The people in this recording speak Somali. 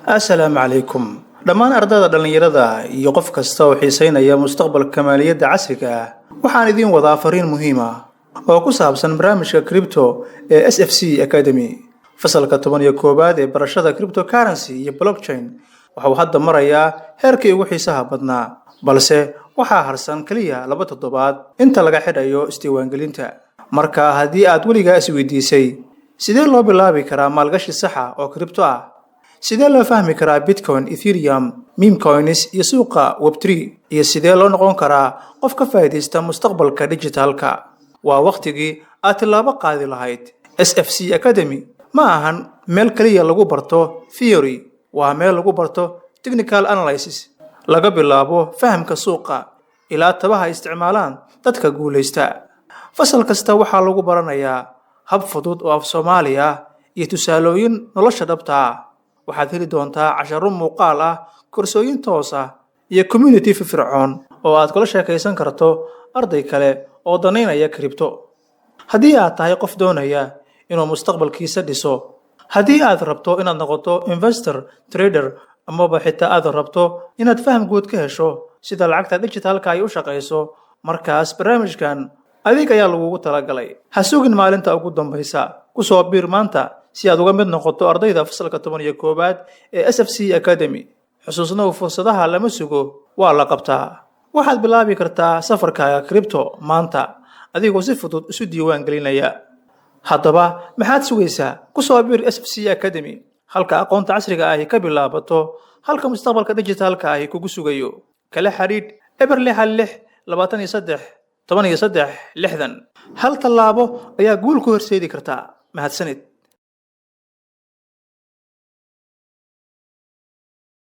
السلام عليكم. dhammaan ardayda dhalinyarada iyo qof kasta oo xiiseynaya mustaqbalka maaliyadda casriga ah waxaan idin wadaa fariin muhiim ah oo ku saabsan barnaamijka crypto ee SFC Academy fasalka 11 ee barashada cryptocurrency iyo blockchain waxa uu hadda marayaa heerkii ugu xiisaha badnaa balse waxaa harsan kaliya 2 toddobaad inta laga xidhayo isdiiwaangelinta marka haddii aad weligaa isweydiisay sidee loo bilaabi karaa maalgashi sax ah oo crypto ah sidee loo fahmi karaa Bitcoin, Ethereum, meme coins iyo suuqa Web3 iyo sidee loo noqon karaa qof ka faa'iideysta mustaqbalka digitalka waa waqtigii aad tilaabo qaadi lahayd SFC Academy ma ahan meel kaliya lagu barto theory waa meel lagu barto technical analysis laga bilaabo fahamka suuqa ilaa tabaha isticmaalaan dadka guuleysta fasal kasta waxaa lagu baranayaa hab fudud oo af Soomaali ah iyo tusaalooyin nolosha dhabta ah waxaad heli doontaa casharo muuqaal ah kursooyin toos ah iyo community firfircoon oo aad kula sheekaysan karto arday kale oo danaynaya crypto haddii aad tahay qof doonaya inuu mustaqbalkiisa dhiso haddii aad rabto inaad noqoto investor trader amaba xitaa aad rabto inaad faham guud ka hesho sida lacagta digitalka ay u shaqeyso markaas barnaamijkan adiga ayaa lagugu talagalay ha sugin maalinta ugu dambaysa ku soo biir maanta si aad uga mid noqoto ardayda fasalka 11 ee SFC Academy xusuusnow fursadaha lama sugo waa la qabtaa waxaad bilaabi kartaa safarkaaga crypto maanta adigoo si fudud isu diiwaan gelinaya haddaba maxaad sugaysaa ku soo biir SFC Academy halka aqoonta casriga ah ay ka bilaabato halka mustaqbalka digitalka ah kugu sugayo kala xiriir eber 23 hal tallaabo ayaa guul ku horseedi kartaa mahadsanid